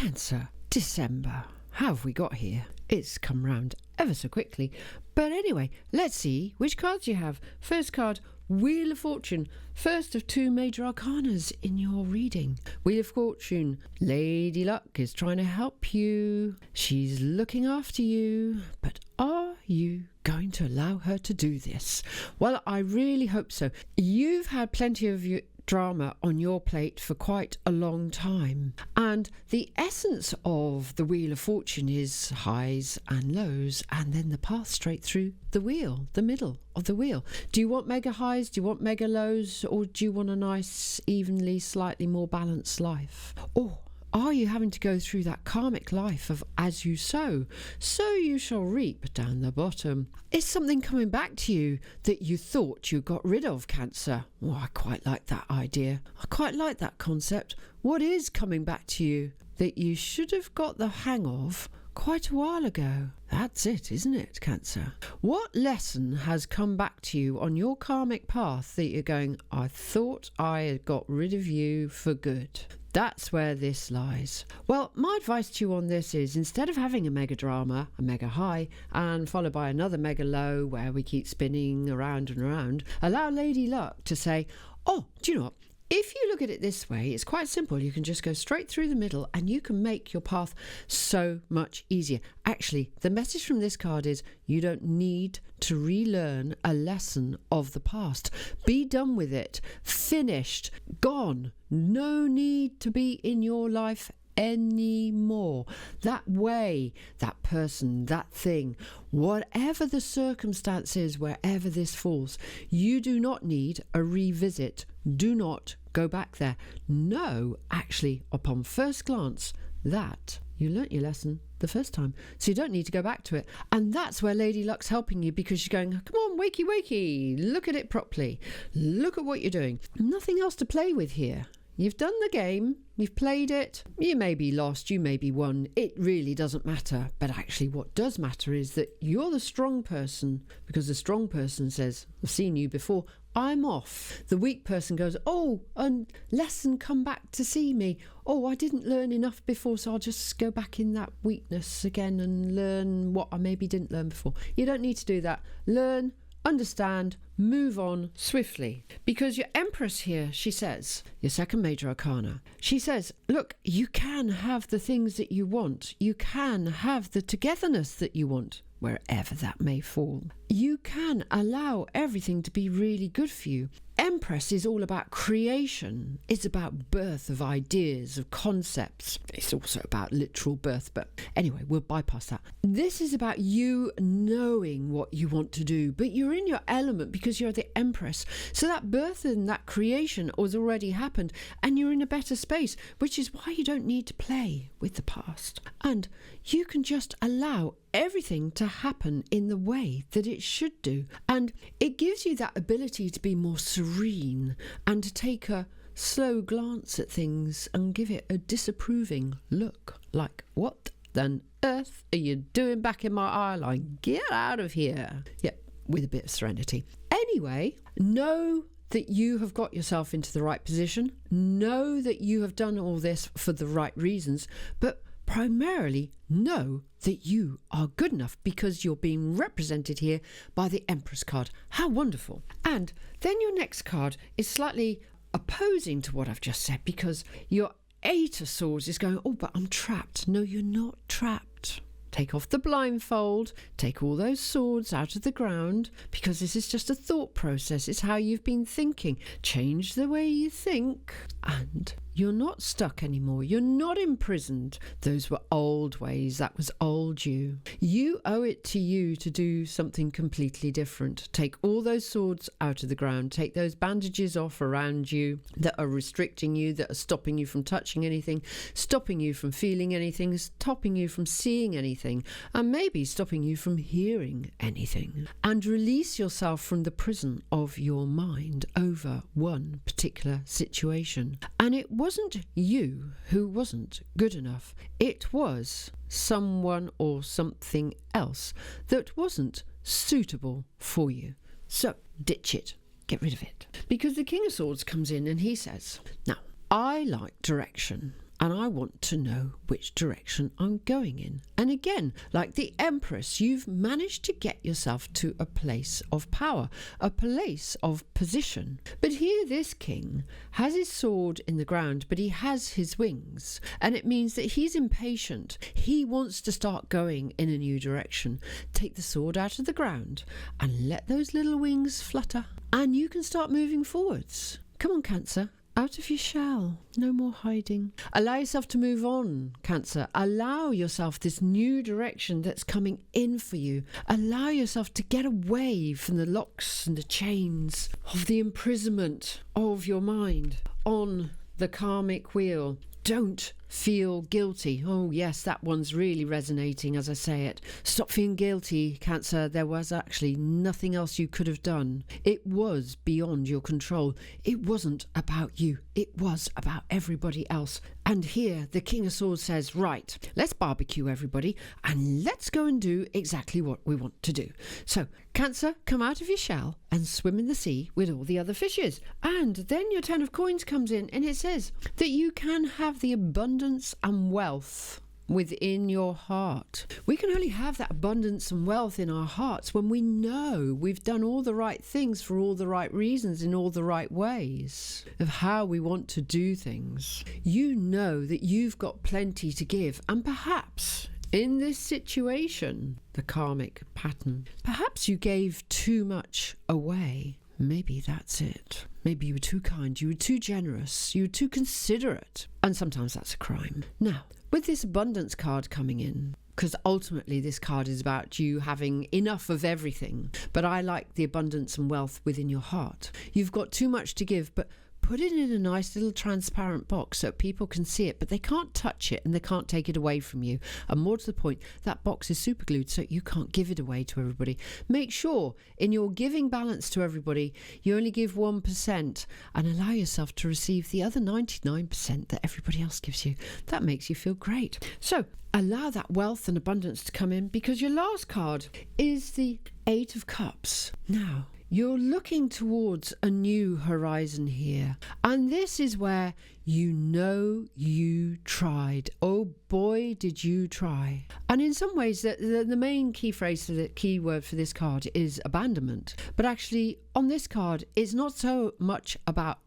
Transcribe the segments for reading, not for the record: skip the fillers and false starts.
Cancer, December. How have we got here? It's come round ever so quickly. But anyway, let's see which cards you have. First card, Wheel of Fortune. First of two major arcanas in your reading. Wheel of Fortune. Lady Luck is trying to help you. She's looking after you. But are you going to allow her to do this? Well, I really hope so. You've had plenty of drama on your plate for quite a long time, and the essence of the Wheel of Fortune is highs and lows, and then the path straight through the wheel, the middle of the wheel. Do you want mega highs? Do you want mega lows? Or do you want a nice, evenly, slightly more balanced life? Or are you having to go through that karmic life of as you sow, so you shall reap down the bottom? Is something coming back to you that you thought you got rid of, Cancer? Oh, I quite like that idea. I quite like that concept. What is coming back to you that you should have got the hang of quite a while ago? That's it, isn't it, Cancer? What lesson has come back to you on your karmic path that you're going, I thought I had got rid of you for good? That's where this lies. Well, my advice to you on this is, instead of having a mega drama, a mega high, and followed by another mega low where we keep spinning around and around, allow Lady Luck to say, oh, do you know what? If you look at it this way, it's quite simple. You can just go straight through the middle and you can make your path so much easier. Actually, the message from this card is you don't need to relearn a lesson of the past. Be done with it. Finished. Gone. No need to be in your life anymore. That way, that person, that thing, whatever the circumstances, wherever this falls, you do not need a revisit. Do not go back there. No, actually, upon first glance, that you learnt your lesson the first time, so you don't need to go back to it. And that's where Lady Luck's helping you, because she's going, come on, wakey wakey, look at it properly, look at what you're doing. Nothing else to play with here. You've done the game, you've played it, you may be lost, you may be won, it really doesn't matter. But actually what does matter is that you're the strong person, because the strong person says, I've seen you before, I'm off. The weak person goes, oh, a lesson, come back to see me. Oh, I didn't learn enough before, so I'll just go back in that weakness again and learn what I maybe didn't learn before. You don't need to do that. Learn, understand, move on swiftly. Because your Empress here, she says, your second major arcana, she says, look, you can have the things that you want. You can have the togetherness that you want, wherever that may fall. You can allow everything to be really good for you. Empress is all about creation. It's about birth of ideas, of concepts. It's also about literal birth, but anyway, we'll bypass that. This is about you knowing what you want to do, but you're in your element because you're the Empress. So that birth and that creation has already happened, and you're in a better space, which is why you don't need to play with the past. And you can just allow everything to happen in the way that it should do. And it gives you that ability to be more serene and to take a slow glance at things and give it a disapproving look, like, what on earth are you doing back in my eye line? Get out of here. Yep, with a bit of serenity. Anyway, know that you have got yourself into the right position. Know that you have done all this for the right reasons, but primarily know that you are good enough because you're being represented here by the Empress card. How wonderful. And then your next card is slightly opposing to what I've just said, because your Eight of Swords is going, oh, but I'm trapped. No, you're not trapped. Take off the blindfold, take all those swords out of the ground, because this is just a thought process. It's how you've been thinking. Change the way you think, and you're not stuck anymore. You're not imprisoned. Those were old ways. That was old you. You owe it to you to do something completely different. Take all those swords out of the ground. Take those bandages off around you that are restricting you, that are stopping you from touching anything, stopping you from feeling anything, stopping you from seeing anything, and maybe stopping you from hearing anything. And release yourself from the prison of your mind over one particular situation. And it wasn't you who wasn't good enough. It was someone or something else that wasn't suitable for you. So ditch it. Get rid of it. Because the King of Swords comes in and he says, now, I like direction. and I want to know which direction I'm going in. And again, like the Empress, you've managed to get yourself to a place of power, a place of position. But here this king has his sword in the ground, but he has his wings, and it means that he's impatient. He wants to start going in a new direction. Take the sword out of the ground and let those little wings flutter, and you can start moving forwards. Come on, Cancer. Out of your shell. No more hiding. Allow yourself to move on, Cancer. Allow yourself this new direction that's coming in for you. Allow yourself to get away from the locks and the chains of the imprisonment of your mind on the karmic wheel. Don't feel guilty. Oh yes, that one's really resonating as I say it. Stop feeling guilty, Cancer. There was actually nothing else you could have done. It was beyond your control. It wasn't about you. It was about everybody else. And here the King of Swords says, right, let's barbecue everybody and let's go and do exactly what we want to do. So, Cancer, come out of your shell and swim in the sea with all the other fishes. And then your 10 of coins comes in and it says that you can have the abundance and wealth within your heart. We can only have that abundance and wealth in our hearts when we know we've done all the right things for all the right reasons in all the right ways of how we want to do things. You know that you've got plenty to give, and perhaps in this situation, the karmic pattern, perhaps you gave too much away. Maybe that's it. Maybe you were too kind, you were too generous, you were too considerate. And sometimes that's a crime. Now, with this abundance card coming in, because ultimately this card is about you having enough of everything, but I like the abundance and wealth within your heart. You've got too much to give, but put it in a nice little transparent box so people can see it, but they can't touch it and they can't take it away from you. And more to the point, that box is super glued so you can't give it away to everybody. Make sure in your giving balance to everybody, you only give 1% and allow yourself to receive the other 99% that everybody else gives you. That makes you feel great. So allow that wealth and abundance to come in, because your last card is the 8 of Cups. Now, you're looking towards a new horizon here. And this is where you know you tried. Oh boy, did you try. And in some ways, the main key phrase, the key word for this card is abandonment. But actually, on this card, it's not so much about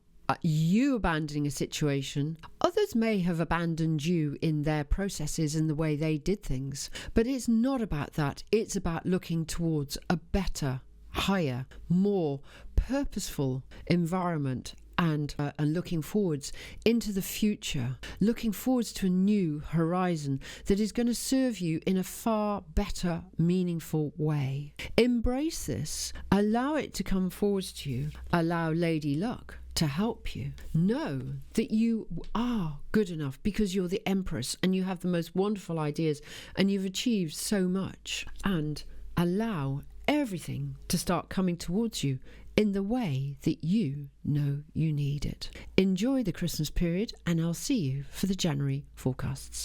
you abandoning a situation. Others may have abandoned you in their processes and the way they did things. But it's not about that. It's about looking towards a better, higher, more purposeful environment and looking forwards into the future, looking forwards to a new horizon that is going to serve you in a far better, meaningful way. Embrace this, allow it to come forwards to you, allow Lady Luck to help you. Know that you are good enough because you're the Empress and you have the most wonderful ideas and you've achieved so much, and allow everything to start coming towards you in the way that you know you need it. Enjoy the Christmas period, and I'll see you for the January forecasts.